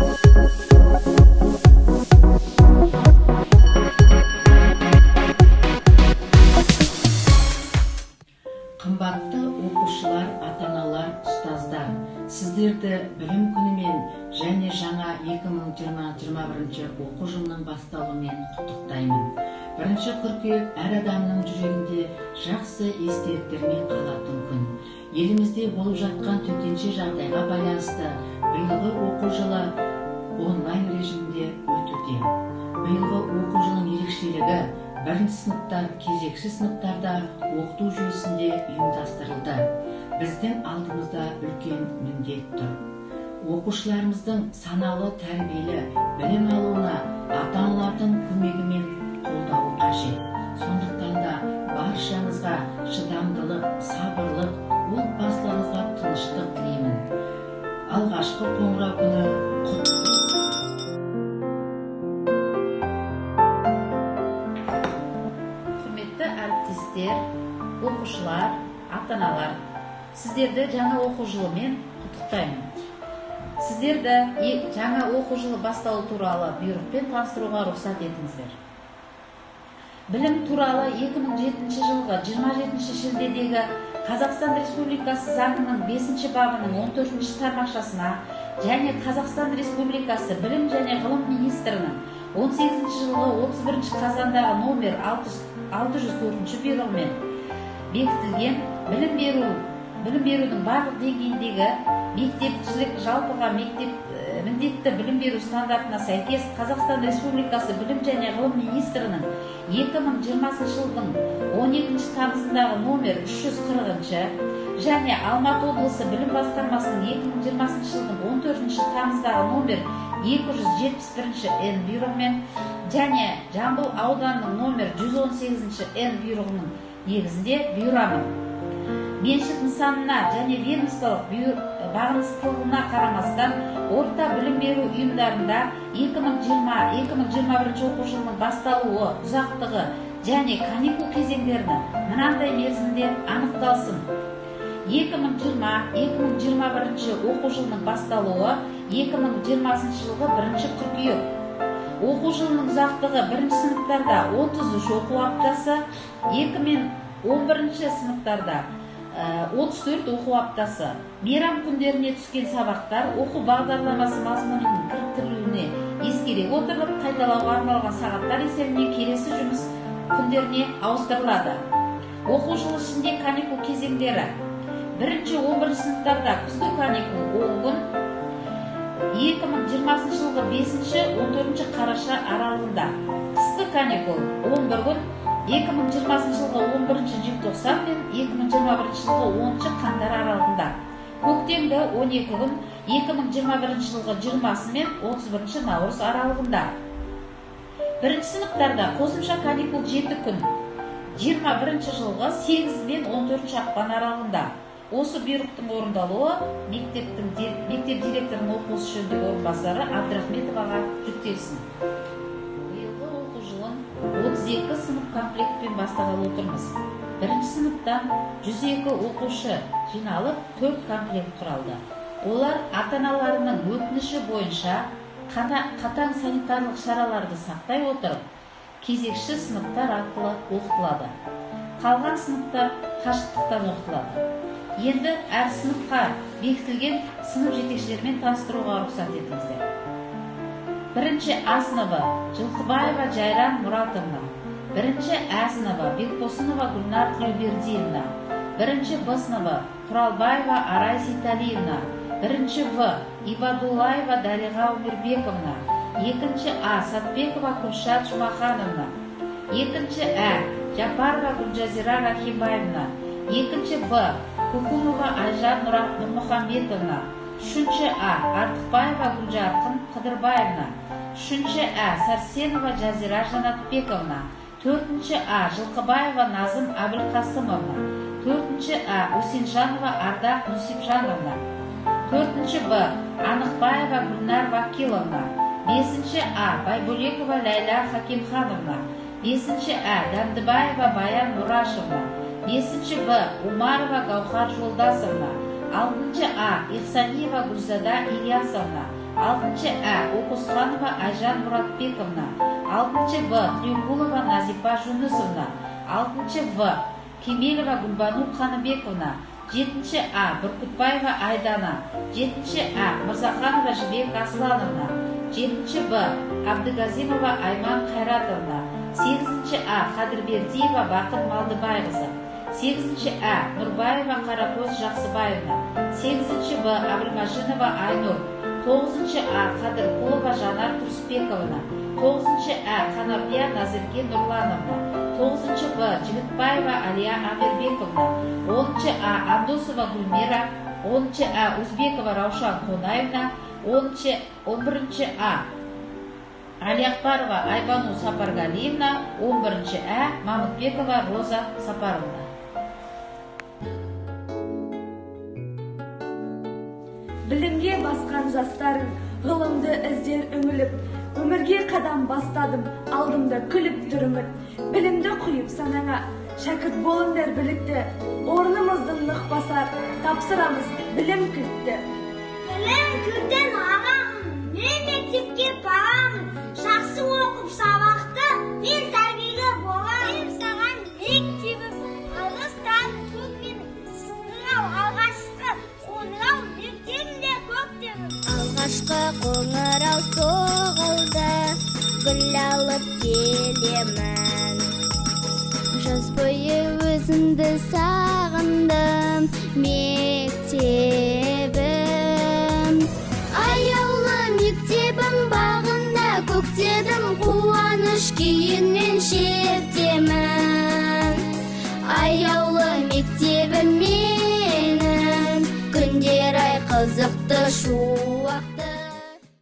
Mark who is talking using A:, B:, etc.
A: Қымбатты оқушылар, ата-аналар, ұстаздар, сіздерді білім күнімен және жаңа 2020-2021 оқу жылының басталуымен құттықтаймын. 1 қыркүйек әр адамның жүрегінде жақсы естеліктермен қалатын күн. Елімізде болып жатқан төтенше жағдайға байланысты биылғы оқу жылы онлайн режимде өтуде. Биылғы оқу жылының ерекшелігі бірінші сыныптар кезекші сыныптарда оқыту жүйесінде ұйымдастырылды. Біздің алдымызда үлкен міндет тұр. Оқушыларымыздың саналы тәрбиелі білім алуына ата-аналардың көмегі мен қолдауы қажет. Сондықтан да баршаңызға шыдамдылық, сабырлық, отбасыларыңызға тыныштық тілеймін. Алғашқы қоңырау күні құтты.
B: Оқушылар, ата-аналар, сіздерді жаңа оқу жылымен құттықтаймын. Сіздерді жаңа оқу жылы басталу туралы бұйрықпен таныстыруға рұқсат етіңіздер. Білім туралы 2007 жылғы 27 шілдедегі Қазақстан Республикасы заңының 5 бабының 14 тармақшасына және Қазақстан Республикасы білім және ғылым министрінің 18 жылғы 31 қазандағы номер 604 бұйрығымен бекітілген білім берудің барлық деңгейіндегі мектепшілік жалпыға міндетті білім беру стандартына сәйкес Қазақстан Республикасы білім және ғылым министрінің 2020 жылдың 12 тамызындағы номер 340 және Алматы облысы білім басқармасының 2020 жылдың 14 тамыздағы номер 271 бұйрығымен және Жамбыл ауданының номер 118 бұйрығының негізінде бұйырамын. Меншік нысанына және ведомстволық бағыныстылығына қарамастан орта білім беру ұйымдарында 2020-2021 оқу жылының басталуы, ұзақтығы және каникул кезеңдерді мынандай мерзімде анықталсын. 2020-2021 оқу жылының басталуы 2020 жылғы 1 қыркүйек. Оқу жылының ұзақтығы 1 сыныптарда 33 оқу аптасы, 2 мен 11 сыныптарда 34 оқу аптасы. Мейрам күндеріне түскен сабақтар оқу бағдарламасы мазмұнының кіріктірілуіне ескере отырып, қайталауға арналған сағаттар есебінен келесі жұмыс күндеріне ауыстырылады. Оқу жылы ішінде каникул кезеңдері: 1-11 сыныптарда күзгі каникул 10 күн, 2020 жылғы 5-14 қараша аралығында. Қысқы каникул 11 күн, 2020 жылғы 11 желтоқсан мен 2021 жылғы 10 қаңтар аралығында. Көктемгі 12 күн, 2021 жылғы 20 мен 31 наурыз аралығында. 1 сыныптарда қосымша каникул 7 күн, 21 жылғы 8 мен 14 ақпан аралығында. Осы бұйрықтың орындалуы мектеп директорының оқу ісі жөніндегі орынбасары Абдрахметоваға жүктелсін. Биылғы оқу жылын 32 сынып комплектпен бастағалы отырмыз. 1 сыныптан 102 оқушы жиналып 4 комплект құралды. Олар ата-аналарының өтініші бойынша қатаң санитарлық шараларды сақтай отырып, кезекші сыныптар арқылы оқытылады. Қалған сыныптар қашықтықтан оқытылады. Енді әр сыныпқа бекітілген сынып жетекшілермен таныстыруға рұқсат етіңіздер. 1 А сыныбы Жылқыбаева Жайран Мұратовна, 1 Ә сыныбы Бекбосынова Гүлнар Тілеубердиевна, 1 Б сыныбы Құралбаева Арай Зиталиевна, 1 В Ибадуллаева Дариға Өмірбековна, 2 А Сатбекова Күлшат Жұмахановна, 2 Ә Жапарова Гүлжазира Рахимбаевна, 2 Б Кукунова Айжан Нұрмұхамбетовна, 3 А Артықбаева Гүлжарқын Қыдырбаевна, 3 Ә Сарсенова Жазира Жанатбековна, 4 А Жылқыбаева Назым Әбілқасымовна, 4 А Усенжанова Ардақ Нусипжановна, 4 Б Анықбаева Гүлнар Вакиловна, 5 А Байболекова Ләйла Хакимхановна, 5 Ә Дәмдібаева Баян Мурашевна, 5 Б Умарова Гаухар Жолдасовна, 6 А Ихсаниева Гүлзада Ильясовна, 6 А. Окусханова Айжан Мұратбековна. 6 Б. Трюкулова Назипа Жунусовна. 6 В. Кемелова Гүлбану Қаныбековна. 7 А. Бүркітбаева Айдана. 7 А. Мырзаханова Жібек Аслановна. 7 Б. Абдыгазимова Айман Қайратовна. 8 А. Қадырбердиева Бақыт Малдыбайқызы. 8 А. Нұрбаева Қаракөз Жақсыбаевна. 8 Б. Абрымашинова Айнұр. 9 А. Қадырқұлова Жанар Тұрысбековна. 9 А. Қанапия Назерке Нұрлановна. 9 Б. Жігітбаева Алия Амирбековна. 10 А. Андосова Гүлмира. 10 А. Узбекова Раушан Қонаевна. 11 А. Алиақбарова Айбану Сапаргалиевна. 11 А. Мамытбекова Роза Сапаровна.
C: Білімге басқан жастарым, ғылымды іздер үңіліп, өмірге қадам бастадым, алдымда күліп тұр үміт. Білімді құйып санаңа, шәкірт болыңдар білікті, орнымыздың нық басар, тапсырамыз білім кілтті.
D: Білім кілттен ағамын, мен мектепке барамын, жақсы оқып сабақты, мен тәрбиелі боламын. Мен саған мектебім, алыстан көк менің, сыңырау алғашқы қоңырау мектебімде көктемім. Алғашқы қоңырау соғылды, гүл алып келемін. Жаз бойы өзіңді сағындым, мектебім.